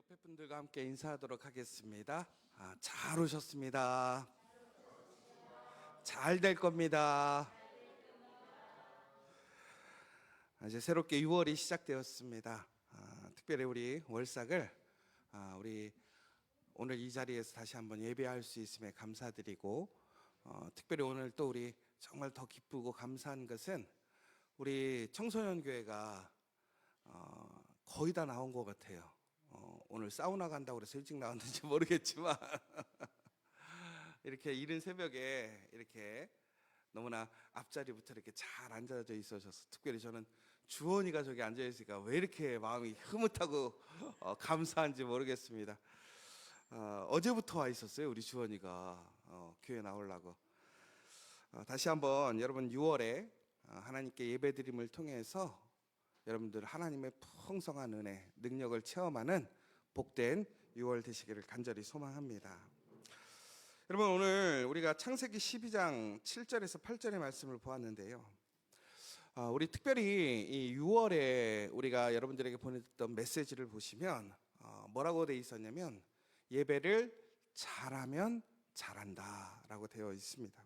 옆에 분들과 함께 인사하도록 하겠습니다. 잘 오셨습니다. 잘 될 겁니다. 이제 새롭게 6월이 시작되었습니다. 특별히 우리 월삭을 우리 오늘 이 자리에서 다시 한번 예배할 수 있음에 감사드리고, 특별히 오늘 또 우리 정말 더 기쁘고 감사한 것은 우리 청소년 교회가 거의 다 나온 것 같아요. 오늘 사우나 간다고 그래서 일찍 나왔는지 모르겠지만 이렇게 이른 새벽에 이렇게 너무나 앞자리부터 이렇게 잘 앉아져 있어서, 특별히 저는 주원이가 저기 앉아 있으니까 왜 이렇게 마음이 흐뭇하고 감사한지 모르겠습니다. 어제부터 와 있었어요. 우리 주원이가 교회 나오려고. 다시 한번 여러분 6월에 하나님께 예배드림을 통해서 여러분들 하나님의 풍성한 은혜, 능력을 체험하는 복된 6월 되시기를 간절히 소망합니다. 여러분, 오늘 우리가 창세기 12장 7절에서 8절의 말씀을 보았는데요. 우리 특별히 이 6월에 우리가 여러분들에게 보냈던 메시지를 보시면 뭐라고 되어 있었냐면, 예배를 잘하면 잘한다 라고 되어 있습니다.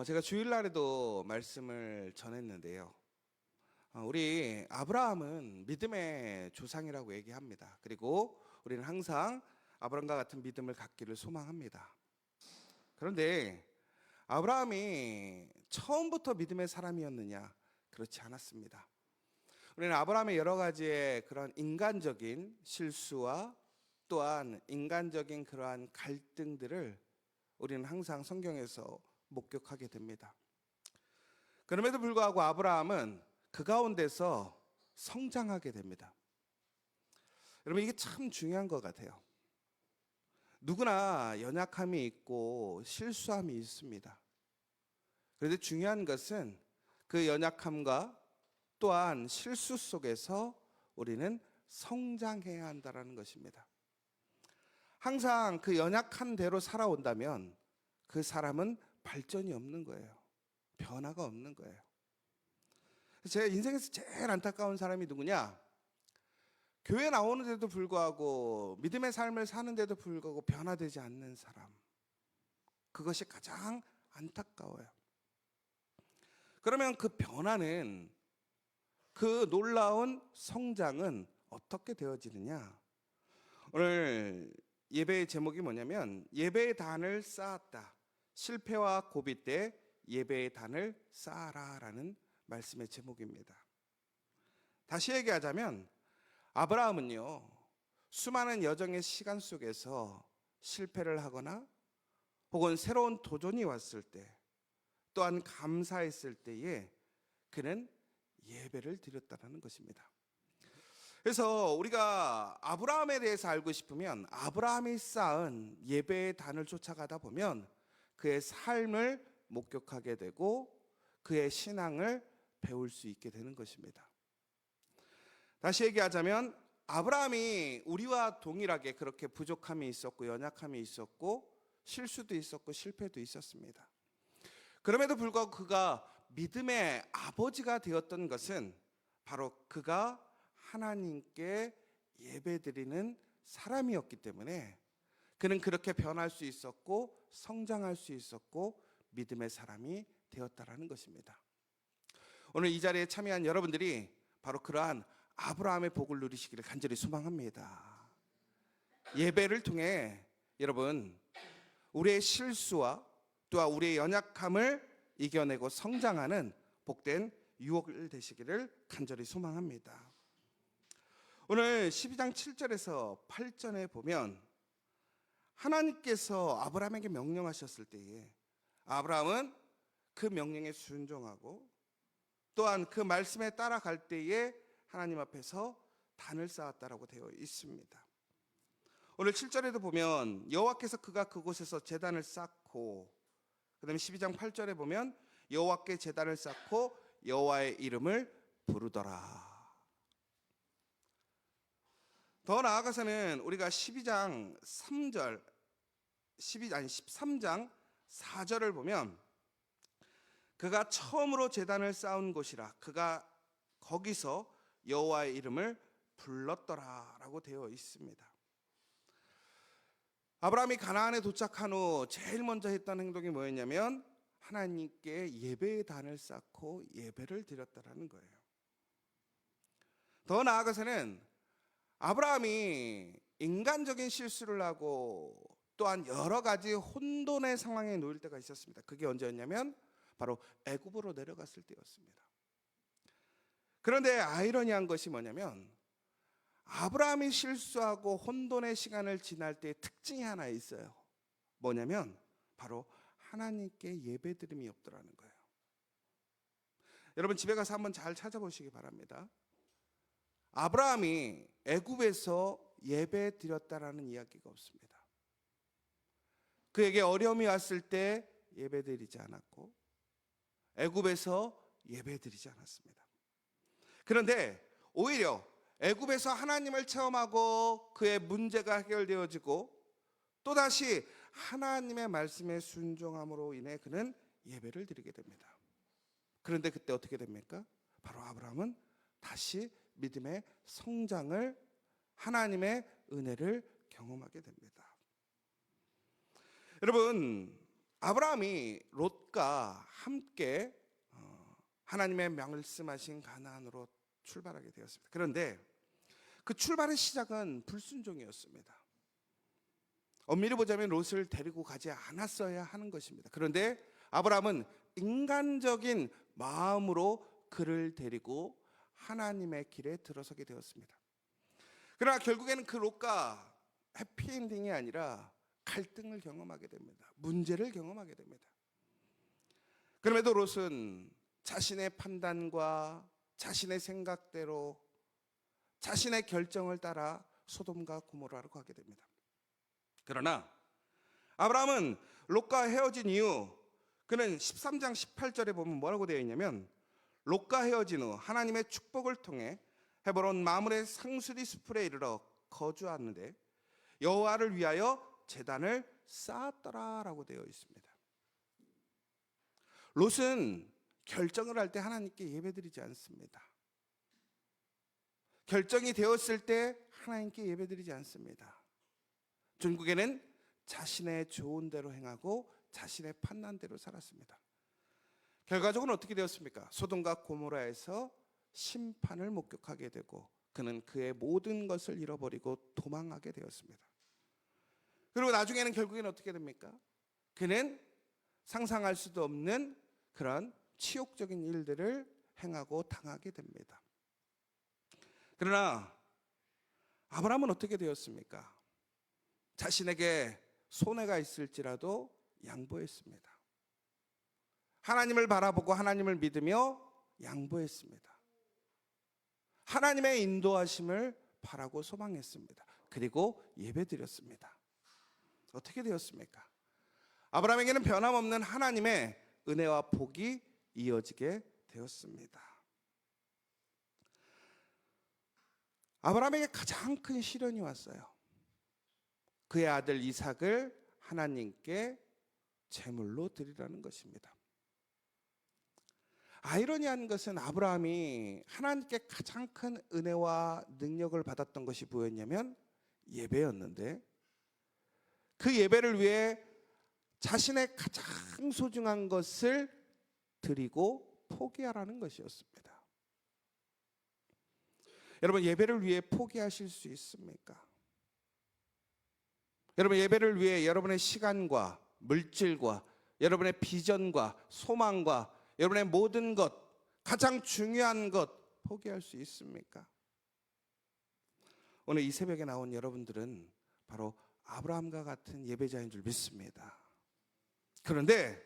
제가 주일날에도 말씀을 전했는데요. 우리 아브라함은 믿음의 조상이라고 얘기합니다. 그리고 우리는 항상 아브라함과 같은 믿음을 갖기를 소망합니다. 그런데 아브라함이 처음부터 믿음의 사람이었느냐? 그렇지 않았습니다. 우리는 아브라함의 여러 가지의 그런 인간적인 실수와 또한 인간적인 그러한 갈등들을 우리는 항상 성경에서 목격하게 됩니다. 그럼에도 불구하고 아브라함은 그 가운데서 성장하게 됩니다. 여러분, 이게 참 중요한 것 같아요. 누구나 연약함이 있고 실수함이 있습니다. 그런데 중요한 것은 그 연약함과 또한 실수 속에서 우리는 성장해야 한다는 것입니다. 항상 그 연약한 대로 살아온다면 그 사람은 발전이 없는 거예요. 변화가 없는 거예요. 제 인생에서 제일 안타까운 사람이 누구냐? 교회 나오는데도 불구하고 믿음의 삶을 사는데도 불구하고 변화되지 않는 사람. 그것이 가장 안타까워요. 그러면 그 변화는, 그 놀라운 성장은 어떻게 되어지느냐? 오늘 예배의 제목이 뭐냐면, 예배의 단을 쌓았다. 실패와 고비 때 예배의 단을 쌓아라 라는 말씀의 제목입니다. 다시 얘기하자면 아브라함은요, 수많은 여정의 시간 속에서 실패를 하거나 혹은 새로운 도전이 왔을 때, 또한 감사했을 때에 그는 예배를 드렸다는 것입니다. 그래서 우리가 아브라함에 대해서 알고 싶으면 아브라함이 쌓은 예배의 단을 쫓아가다 보면 그의 삶을 목격하게 되고 그의 신앙을 배울 수 있게 되는 것입니다. 다시 얘기하자면 아브라함이 우리와 동일하게 그렇게 부족함이 있었고 연약함이 있었고 실수도 있었고 실패도 있었습니다. 그럼에도 불구하고 그가 믿음의 아버지가 되었던 것은 바로 그가 하나님께 예배드리는 사람이었기 때문에 그는 그렇게 변할 수 있었고 성장할 수 있었고 믿음의 사람이 되었다라는 것입니다. 오늘 이 자리에 참여한 여러분들이 바로 그러한 아브라함의 복을 누리시기를 간절히 소망합니다. 예배를 통해 여러분, 우리의 실수와 또한 우리의 연약함을 이겨내고 성장하는 복된 유혹을 되시기를 간절히 소망합니다. 오늘 12장 7절에서 8절에 보면 하나님께서 아브라함에게 명령하셨을 때에 아브라함은 그 명령에 순종하고 또한 그 말씀에 따라갈 때에 하나님 앞에서 단을 쌓았다라고 되어 있습니다. 오늘 7절에도 보면 여호와께서 그가 그곳에서 제단을 쌓고, 그 다음에 12장 8절에 보면 여호와께 제단을 쌓고 여호와의 이름을 부르더라. 더 나아가서는 우리가 13장 4절을 보면 그가 처음으로 제단을 쌓은 곳이라, 그가 거기서 여호와의 이름을 불렀더라라고 되어 있습니다. 아브라함이 가나안에 도착한 후 제일 먼저 했던 행동이 뭐였냐면 하나님께 예배의 단을 쌓고 예배를 드렸다라는 거예요. 더 나아가서는 아브라함이 인간적인 실수를 하고 또한 여러 가지 혼돈의 상황에 놓일 때가 있었습니다. 그게 언제였냐면 바로 애굽으로 내려갔을 때였습니다. 그런데 아이러니한 것이 뭐냐면 아브라함이 실수하고 혼돈의 시간을 지날 때의 특징이 하나 있어요. 뭐냐면 바로 하나님께 예배드림이 없더라는 거예요. 여러분 집에 가서 한번 잘 찾아보시기 바랍니다. 아브라함이 애굽에서 예배 드렸다라는 이야기가 없습니다. 그에게 어려움이 왔을 때 예배 드리지 않았고 애굽에서 예배 드리지 않았습니다. 그런데 오히려 애굽에서 하나님을 체험하고 그의 문제가 해결되어지고 또다시 하나님의 말씀에 순종함으로 인해 그는 예배를 드리게 됩니다. 그런데 그때 어떻게 됩니까? 바로 아브라함은 다시 믿음의 성장을 하나님의 은혜를 경험하게 됩니다. 여러분 아브라함이 롯과 함께 하나님의 말씀하신 가나안으로 출발하게 되었습니다. 그런데 그 출발의 시작은 불순종이었습니다. 엄밀히 보자면 롯을 데리고 가지 않았어야 하는 것입니다. 그런데 아브라함은 인간적인 마음으로 그를 데리고 하나님의 길에 들어서게 되었습니다. 그러나 결국에는 그 롯과 해피엔딩이 아니라 갈등을 경험하게 됩니다. 문제를 경험하게 됩니다. 그럼에도 롯은 자신의 판단과 자신의 생각대로 자신의 결정을 따라 소돔과 고모라로 가게 됩니다. 그러나 아브라함은 롯과 헤어진 이후 그는 13장 18절에 보면 뭐라고 되어 있냐면 롯과 헤어진 후 하나님의 축복을 통해 헤브론 마므레 상수리 숲에 이르러 거주하는데 여호와를 위하여 제단을 쌓았더라라고 되어 있습니다. 롯은 결정을 할 때 하나님께 예배드리지 않습니다. 결정이 되었을 때 하나님께 예배드리지 않습니다. 결국에는 자신의 좋은 대로 행하고 자신의 판단대로 살았습니다. 결과적으로 어떻게 되었습니까? 소돔과 고모라에서 심판을 목격하게 되고 그는 그의 모든 것을 잃어버리고 도망하게 되었습니다. 그리고 나중에는 결국엔 어떻게 됩니까? 그는 상상할 수도 없는 그런 치욕적인 일들을 행하고 당하게 됩니다. 그러나 아브라함은 어떻게 되었습니까? 자신에게 손해가 있을지라도 양보했습니다. 하나님을 바라보고 하나님을 믿으며 양보했습니다. 하나님의 인도하심을 바라고 소망했습니다. 그리고 예배드렸습니다. 어떻게 되었습니까? 아브라함에게는 변함없는 하나님의 은혜와 복이 이어지게 되었습니다. 아브라함에게 가장 큰 시련이 왔어요. 그의 아들 이삭을 하나님께 제물로 드리라는 것입니다. 아이러니한 것은 아브라함이 하나님께 가장 큰 은혜와 능력을 받았던 것이 뭐였냐면 예배였는데 그 예배를 위해 자신의 가장 소중한 것을 드리고 포기하라는 것이었습니다. 여러분 예배를 위해 포기하실 수 있습니까? 여러분 예배를 위해 여러분의 시간과 물질과 여러분의 비전과 소망과 여러분의 모든 것, 가장 중요한 것 포기할 수 있습니까? 오늘 이 새벽에 나온 여러분들은 바로 아브라함과 같은 예배자인 줄 믿습니다. 그런데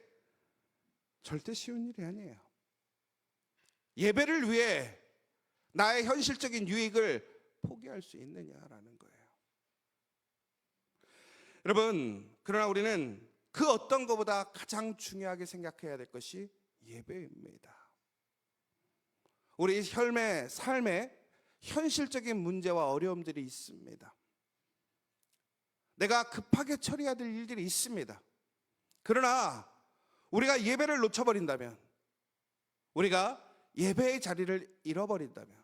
절대 쉬운 일이 아니에요. 예배를 위해 나의 현실적인 유익을 포기할 수 있느냐라는 거예요. 여러분, 그러나 우리는 그 어떤 것보다 가장 중요하게 생각해야 될 것이 예배입니다. 우리 삶에 현실적인 문제와 어려움들이 있습니다. 내가 급하게 처리해야 될 일들이 있습니다. 그러나 우리가 예배를 놓쳐버린다면, 우리가 예배의 자리를 잃어버린다면,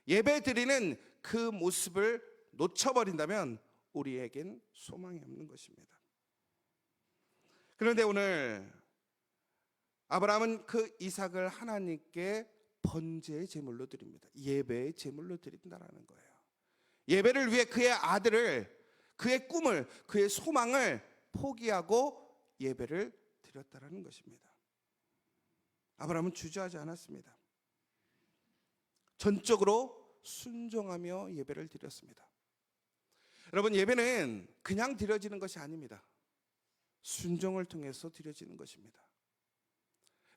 예배 드리는 그 모습을 놓쳐버린다면 우리에겐 소망이 없는 것입니다. 그런데 오늘 아브라함은 그 이삭을 하나님께 번제의 제물로 드립니다. 예배의 제물로 드린다라는 거예요. 예배를 위해 그의 아들을, 그의 꿈을, 그의 소망을 포기하고 예배를 드렸다라는 것입니다. 아브라함은 주저하지 않았습니다. 전적으로 순종하며 예배를 드렸습니다. 여러분, 예배는 그냥 드려지는 것이 아닙니다. 순종을 통해서 드려지는 것입니다.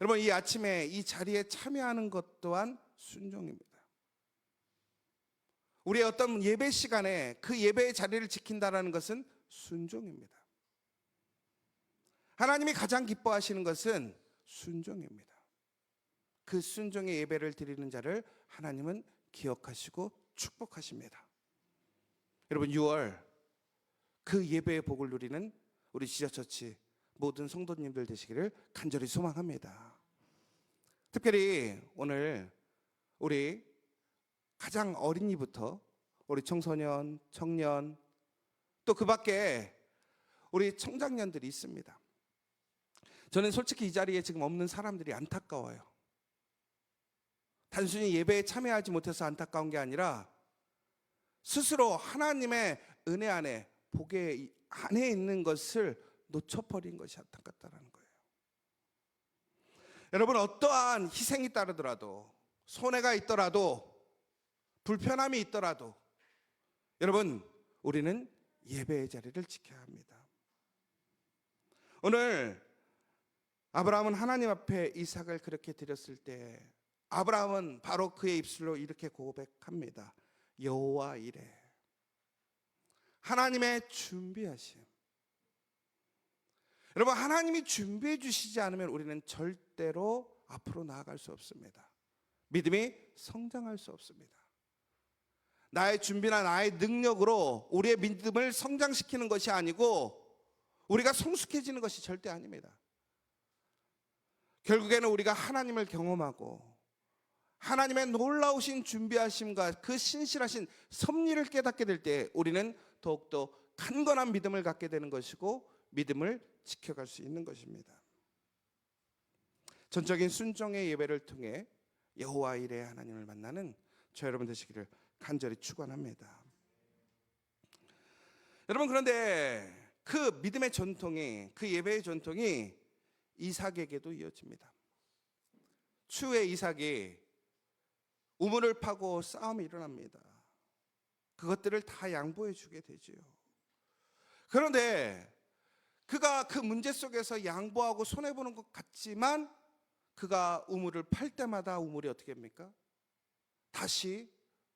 여러분, 이 아침에 이 자리에 참여하는 것 또한 순종입니다. 우리의 어떤 예배 시간에 그 예배의 자리를 지킨다는 것은 순종입니다. 하나님이 가장 기뻐하시는 것은 순종입니다. 그 순종의 예배를 드리는 자를 하나님은 기억하시고 축복하십니다. 여러분, 6월 그 예배의 복을 누리는 우리 지저처치 모든 성도님들 되시기를 간절히 소망합니다. 특별히 오늘 우리 가장 어린이부터 우리 청소년, 청년, 또 그 밖에 우리 청장년들이 있습니다. 저는 솔직히 이 자리에 지금 없는 사람들이 안타까워요. 단순히 예배에 참여하지 못해서 안타까운 게 아니라 스스로 하나님의 은혜 안에, 복의 안에 있는 것을 놓쳐버린 것이 안타깝다는 거예요. 여러분, 어떠한 희생이 따르더라도, 손해가 있더라도, 불편함이 있더라도 여러분, 우리는 예배의 자리를 지켜야 합니다. 오늘 아브라함은 하나님 앞에 이삭을 그렇게 드렸을 때 아브라함은 바로 그의 입술로 이렇게 고백합니다. 여호와 이레, 하나님의 준비하심. 여러분, 하나님이 준비해 주시지 않으면 우리는 절대로 앞으로 나아갈 수 없습니다. 믿음이 성장할 수 없습니다. 나의 준비나 나의 능력으로 우리의 믿음을 성장시키는 것이 아니고 우리가 성숙해지는 것이 절대 아닙니다. 결국에는 우리가 하나님을 경험하고 하나님의 놀라우신 준비하심과 그 신실하신 섭리를 깨닫게 될 때 우리는 더욱더 강건한 믿음을 갖게 되는 것이고 믿음을 지켜갈 수 있는 것입니다. 전적인 순종의 예배를 통해 여호와 이레 하나님을 만나는 저 여러분 되시기를 간절히 축원합니다. 여러분, 그런데 그 믿음의 전통이, 그 예배의 전통이 이삭에게도 이어집니다. 추후에 이삭이 우물을 파고 싸움이 일어납니다. 그것들을 다 양보해 주게 되지요. 그런데 그가 그 문제 속에서 양보하고 손해보는 것 같지만 그가 우물을 팔 때마다 우물이 어떻게 합니까? 다시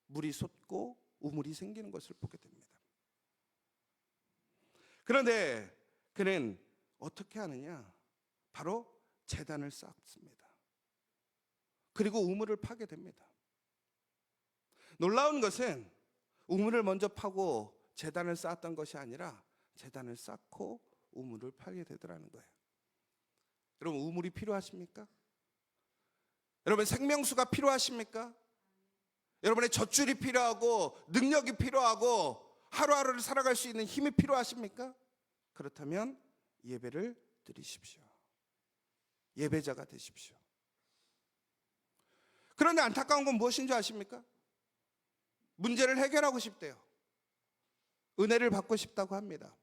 물이 솟고 우물이 생기는 것을 보게 됩니다. 그런데 그는 어떻게 하느냐? 바로 제단을 쌓습니다. 그리고 우물을 파게 됩니다. 놀라운 것은 우물을 먼저 파고 제단을 쌓았던 것이 아니라 제단을 쌓고 우물을 파게 되더라는 거예요. 여러분, 우물이 필요하십니까? 여러분, 생명수가 필요하십니까? 여러분의 젖줄이 필요하고 능력이 필요하고 하루하루를 살아갈 수 있는 힘이 필요하십니까? 그렇다면 예배를 드리십시오. 예배자가 되십시오. 그런데 안타까운 건 무엇인 줄 아십니까? 문제를 해결하고 싶대요. 은혜를 받고 싶다고 합니다.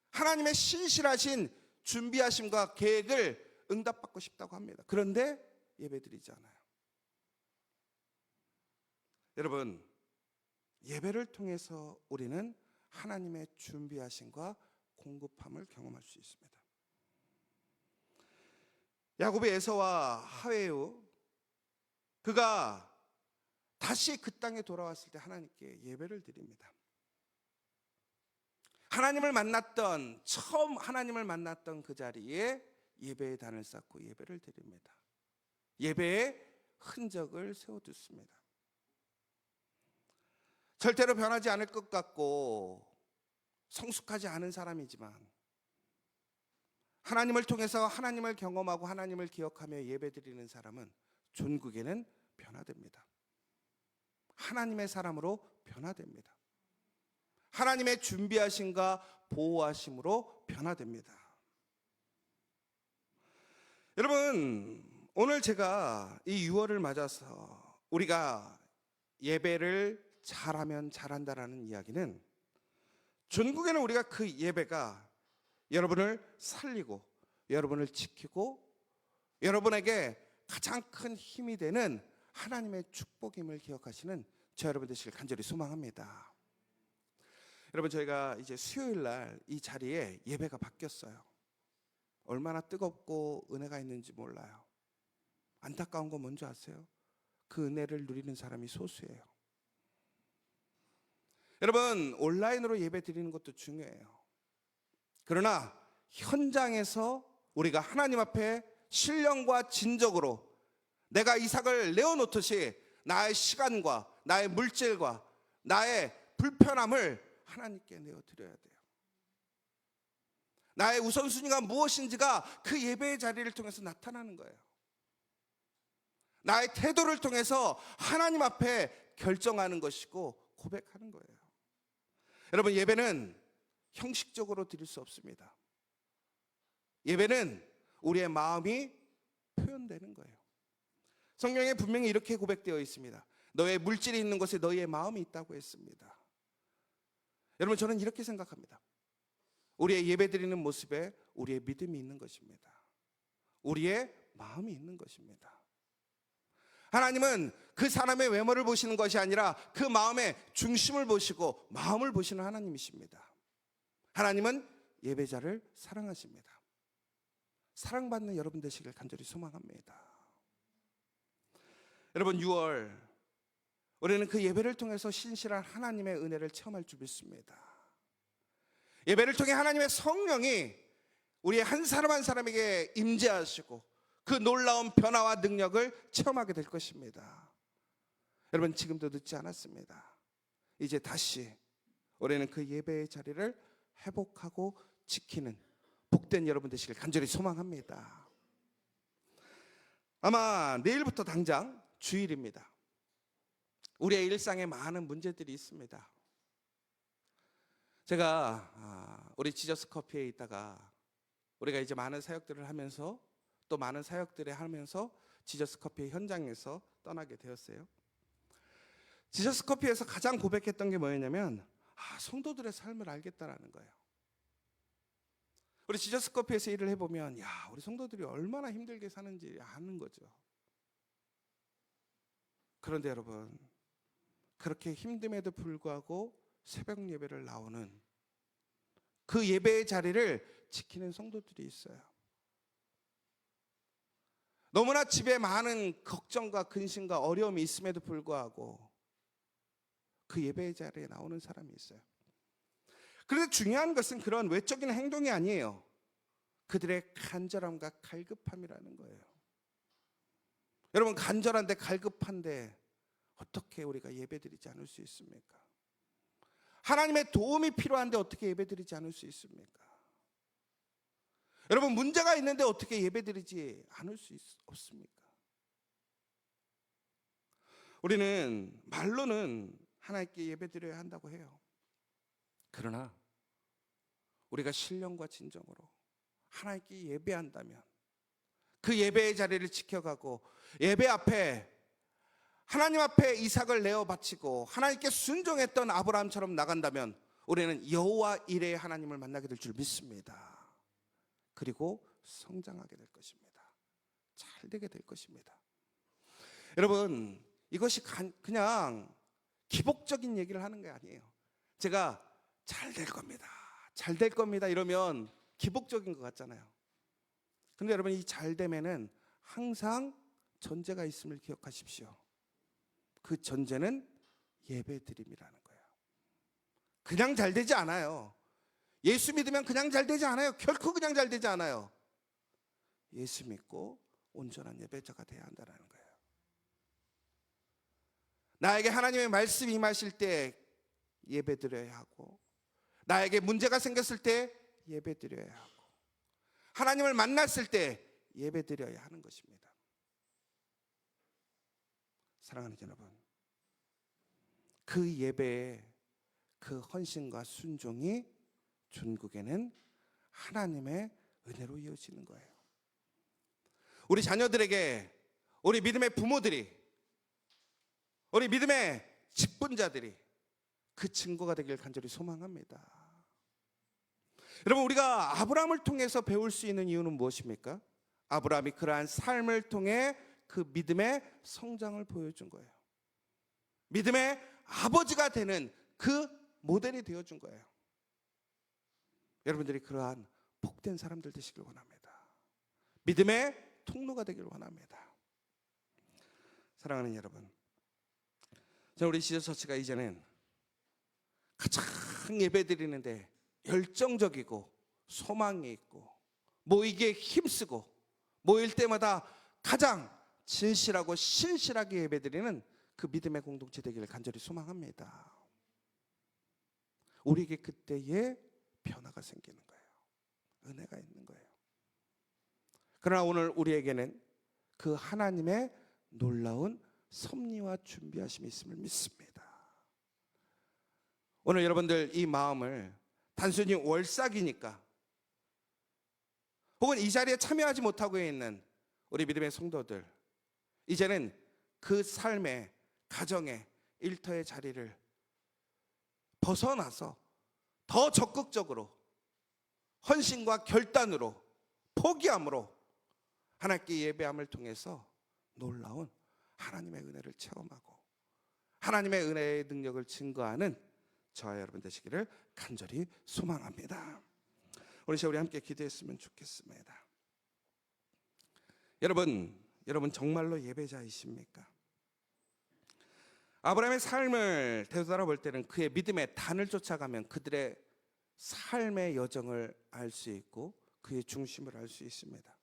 하나님의 신실하신 준비하심과 계획을 응답받고 싶다고 합니다. 그런데 예배드리지 않아요. 여러분, 예배를 통해서 우리는 하나님의 준비하심과 공급함을 경험할 수 있습니다. 야곱의 에서와 하회후, 그가 다시 그 땅에 돌아왔을 때 하나님께 예배를 드립니다. 하나님을 만났던, 처음 하나님을 만났던 그 자리에 예배의 단을 쌓고 예배를 드립니다. 예배의 흔적을 세워두습니다. 절대로 변하지 않을 것 같고 성숙하지 않은 사람이지만 하나님을 통해서 하나님을 경험하고 하나님을 기억하며 예배드리는 사람은 존국에는 변화됩니다. 하나님의 사람으로 변화됩니다. 하나님의 준비하심과 보호하심으로 변화됩니다. 여러분, 오늘 제가 이 6월을 맞아서 우리가 예배를 잘하면 잘한다라는 이야기는, 전국에는 우리가 그 예배가 여러분을 살리고 여러분을 지키고 여러분에게 가장 큰 힘이 되는 하나님의 축복임을 기억하시는 저 여러분 되시길 간절히 소망합니다. 여러분, 저희가 이제 수요일 날 이 자리에 예배가 바뀌었어요. 얼마나 뜨겁고 은혜가 있는지 몰라요. 안타까운 건 뭔지 아세요? 그 은혜를 누리는 사람이 소수예요. 여러분, 온라인으로 예배 드리는 것도 중요해요. 그러나 현장에서 우리가 하나님 앞에 신령과 진정으로 내가 이삭을 내어놓듯이 나의 시간과 나의 물질과 나의 불편함을 하나님께 내어드려야 돼요. 나의 우선순위가 무엇인지가 그 예배의 자리를 통해서 나타나는 거예요. 나의 태도를 통해서 하나님 앞에 결정하는 것이고 고백하는 거예요. 여러분, 예배는 형식적으로 드릴 수 없습니다. 예배는 우리의 마음이 표현되는 거예요. 성경에 분명히 이렇게 고백되어 있습니다. 너의 물질이 있는 곳에 너희의 마음이 있다고 했습니다. 여러분, 저는 이렇게 생각합니다. 우리의 예배 드리는 모습에 우리의 믿음이 있는 것입니다. 우리의 마음이 있는 것입니다. 하나님은 그 사람의 외모를 보시는 것이 아니라 그 마음의 중심을 보시고 마음을 보시는 하나님이십니다. 하나님은 예배자를 사랑하십니다. 사랑받는 여러분 되시길 간절히 소망합니다. 여러분, 6월 우리는 그 예배를 통해서 신실한 하나님의 은혜를 체험할 줄 믿습니다. 예배를 통해 하나님의 성령이 우리의 한 사람 한 사람에게 임재하시고 그 놀라운 변화와 능력을 체험하게 될 것입니다. 여러분, 지금도 늦지 않았습니다. 이제 다시 우리는 그 예배의 자리를 회복하고 지키는 복된 여러분 되시길 간절히 소망합니다. 아마 내일부터 당장 주일입니다. 우리의 일상에 많은 문제들이 있습니다. 제가 우리 지저스 커피에 있다가 우리가 이제 많은 사역들을 하면서 또 많은 사역들을 하면서 지저스 커피의 현장에서 떠나게 되었어요. 지저스 커피에서 가장 고백했던 게 뭐였냐면 성도들의 삶을 알겠다라는 거예요. 우리 지저스 커피에서 일을 해보면 우리 성도들이 얼마나 힘들게 사는지 아는 거죠. 그런데 여러분, 그렇게 힘듦에도 불구하고 새벽 예배를 나오는 그 예배의 자리를 지키는 성도들이 있어요. 너무나 집에 많은 걱정과 근심과 어려움이 있음에도 불구하고 그 예배의 자리에 나오는 사람이 있어요. 그런데 중요한 것은 그런 외적인 행동이 아니에요. 그들의 간절함과 갈급함이라는 거예요. 여러분, 간절한데 갈급한데 어떻게 우리가 예배드리지 않을 수 있습니까? 하나님의 도움이 필요한데 어떻게 예배드리지 않을 수 있습니까? 여러분, 문제가 있는데 어떻게 예배드리지 않을 수 없습니까? 우리는 말로는 하나님께 예배드려야 한다고 해요. 그러나 우리가 신령과 진정으로 하나님께 예배한다면 그 예배의 자리를 지켜가고 예배 앞에 하나님 앞에 이삭을 내어 바치고 하나님께 순종했던 아브라함처럼 나간다면 우리는 여호와 이레의 하나님을 만나게 될 줄 믿습니다. 그리고 성장하게 될 것입니다. 잘 되게 될 것입니다. 여러분, 이것이 그냥 기복적인 얘기를 하는 게 아니에요. 제가 잘 될 겁니다, 잘 될 겁니다 이러면 기복적인 것 같잖아요. 그런데 여러분, 이 잘됨에는 항상 전제가 있음을 기억하십시오. 그 전제는 예배드림이라는 거예요. 그냥 잘 되지 않아요. 예수 믿으면 그냥 잘 되지 않아요. 결코 그냥 잘 되지 않아요. 예수 믿고 온전한 예배자가 되어야 한다는 거예요. 나에게 하나님의 말씀이 임하실 때 예배드려야 하고, 나에게 문제가 생겼을 때 예배드려야 하고, 하나님을 만났을 때 예배드려야 하는 것입니다. 사랑하는 여러분, 그 예배의 그 헌신과 순종이 종국에는 하나님의 은혜로 이어지는 거예요. 우리 자녀들에게, 우리 믿음의 부모들이, 우리 믿음의 직분자들이 그 증거가 되길 간절히 소망합니다. 여러분, 우리가 아브라함을 통해서 배울 수 있는 이유는 무엇입니까? 아브라함이 그러한 삶을 통해 그 믿음의 성장을 보여준 거예요. 믿음의 아버지가 되는 그 모델이 되어준 거예요. 여러분들이 그러한 복된 사람들 되시길 원합니다. 믿음의 통로가 되길 원합니다. 사랑하는 여러분, 저는 우리 지저처치가 이제는 가장 예배드리는데 열정적이고 소망이 있고 모이기에 힘쓰고 모일 때마다 가장 진실하고 신실하게 예배드리는 그 믿음의 공동체 되기를 간절히 소망합니다. 우리에게 그때의 변화가 생기는 거예요. 은혜가 있는 거예요. 그러나 오늘 우리에게는 그 하나님의 놀라운 섭리와 준비하심이 있음을 믿습니다. 오늘 여러분들 이 마음을 단순히 월삭이니까 혹은 이 자리에 참여하지 못하고 있는 우리 믿음의 성도들, 이제는 그 삶의 가정의 일터의 자리를 벗어나서 더 적극적으로 헌신과 결단으로 포기함으로 하나님께 예배함을 통해서 놀라운 하나님의 은혜를 체험하고 하나님의 은혜의 능력을 증거하는 저와 여러분 되시기를 간절히 소망합니다. 오늘 시간 우리 함께 기도했으면 좋겠습니다. 여러분 정말로 예배자이십니까? 아브라함의 삶을 되돌아볼 때는 그의 믿음의 단을 쫓아가면 그들의 삶의 여정을 알 수 있고 그의 중심을 알 수 있습니다.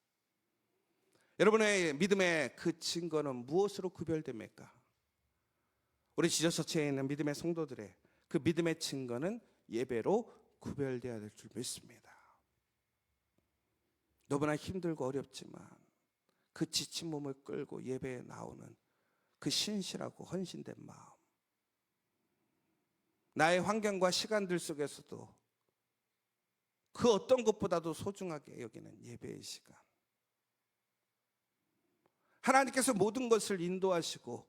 여러분의 믿음의 그 증거는 무엇으로 구별됩니까? 우리 지저처치에 있는 믿음의 성도들의 그 믿음의 증거는 예배로 구별되어야 될 줄 믿습니다. 너무나 힘들고 어렵지만 그 지친 몸을 끌고 예배에 나오는 그 신실하고 헌신된 마음, 나의 환경과 시간들 속에서도 그 어떤 것보다도 소중하게 여기는 예배의 시간, 하나님께서 모든 것을 인도하시고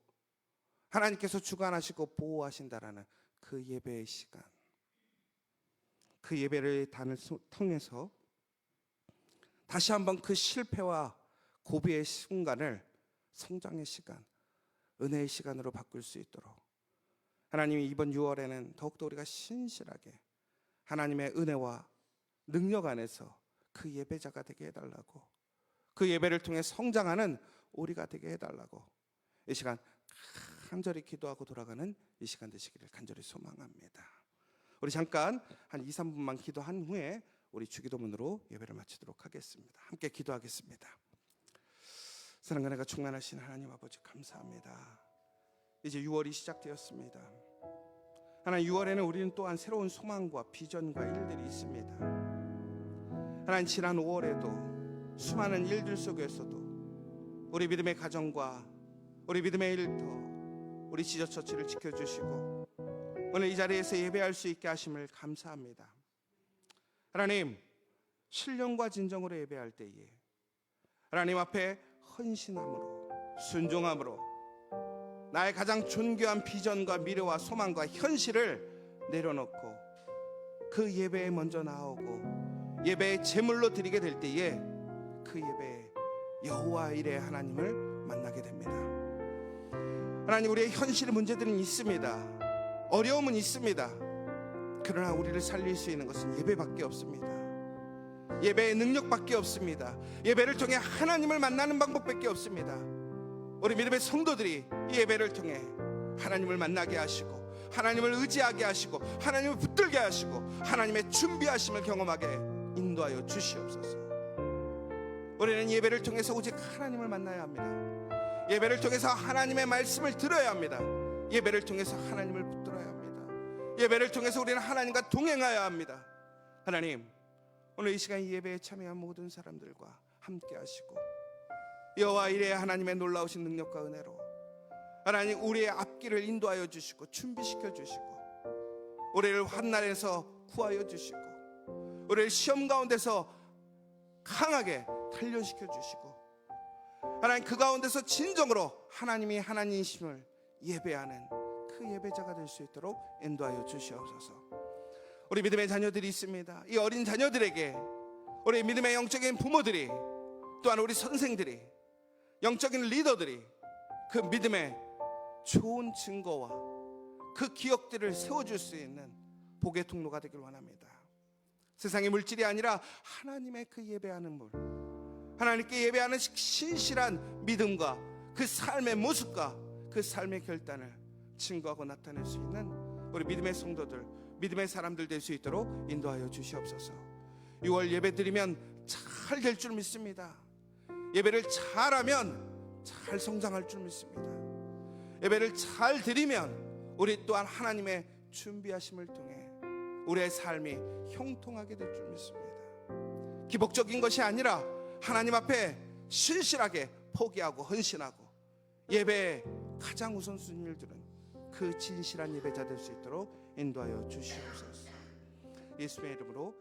하나님께서 주관하시고 보호하신다라는 그 예배의 시간, 그 예배를 단을 통해서 다시 한번 그 실패와 고비의 순간을 성장의 시간, 은혜의 시간으로 바꿀 수 있도록 하나님이 이번 6월에는 더욱더 우리가 신실하게 하나님의 은혜와 능력 안에서 그 예배자가 되게 해달라고, 그 예배를 통해 성장하는 우리가 되게 해달라고 이 시간 간절히 기도하고 돌아가는 이 시간 되시기를 간절히 소망합니다. 우리 잠깐 한 2, 3분만 기도한 후에 우리 주기도문으로 예배를 마치도록 하겠습니다. 함께 기도하겠습니다. 사랑과 은혜가 충만하신 하나님 아버지 감사합니다. 이제 6월이 시작되었습니다. 하나님, 6월에는 우리는 또한 새로운 소망과 비전과 일들이 있습니다. 하나님, 지난 5월에도 수많은 일들 속에서도 우리 믿음의 가정과 우리 믿음의 일터, 우리 지저처치를 지켜주시고 오늘 이 자리에서 예배할 수 있게 하심을 감사합니다. 하나님, 신령과 진정으로 예배할 때에 하나님 앞에 헌신함으로 순종함으로 나의 가장 존귀한 비전과 미래와 소망과 현실을 내려놓고 그 예배에 먼저 나오고 예배의 제물로 드리게 될 때에 그 예배에 여호와 이레 하나님을 만나게 됩니다. 하나님, 우리의 현실의 문제들은 있습니다. 어려움은 있습니다. 그러나 우리를 살릴 수 있는 것은 예배밖에 없습니다. 예배의 능력밖에 없습니다. 예배를 통해 하나님을 만나는 방법밖에 없습니다. 우리 믿음의 성도들이 이 예배를 통해 하나님을 만나게 하시고 하나님을 의지하게 하시고 하나님을 붙들게 하시고 하나님의 준비하심을 경험하게 인도하여 주시옵소서. 우리는 예배를 통해서 오직 하나님을 만나야 합니다. 예배를 통해서 하나님의 말씀을 들어야 합니다. 예배를 통해서 하나님을 붙들어야 합니다. 예배를 통해서 우리는 하나님과 동행해야 합니다. 하나님, 오늘 이 시간 이 예배에 참여한 모든 사람들과 함께 하시고 여호와 이레 하나님의 놀라우신 능력과 은혜로 하나님, 우리의 앞길을 인도하여 주시고 준비시켜 주시고, 우리를 환난에서 구하여 주시고, 우리를 시험 가운데서 강하게 단련시켜 주시고, 하나님, 그 가운데서 진정으로 하나님이 하나님이심을 예배하는 그 예배자가 될 수 있도록 인도하여 주시옵소서. 우리 믿음의 자녀들이 있습니다. 이 어린 자녀들에게 우리 믿음의 영적인 부모들이, 또한 우리 선생들이, 영적인 리더들이 그 믿음의 좋은 증거와 그 기억들을 세워줄 수 있는 복의 통로가 되길 원합니다. 세상의 물질이 아니라 하나님의 그 예배하는 물, 하나님께 예배하는 신실한 믿음과 그 삶의 모습과 그 삶의 결단을 증거하고 나타낼 수 있는 우리 믿음의 성도들, 믿음의 사람들 될 수 있도록 인도하여 주시옵소서. 6월 예배 드리면 잘 될 줄 믿습니다. 예배를 잘하면 잘 성장할 줄 믿습니다. 예배를 잘 드리면 우리 또한 하나님의 준비하심을 통해 우리의 삶이 형통하게 될 줄 믿습니다. 기복적인 것이 아니라 하나님 앞에 신실하게 포기하고 헌신하고 예배의 가장 우선순위를 두는 그 진실한 예배자 될 수 있도록 인도하여 주시옵소서. 예수의 이름으로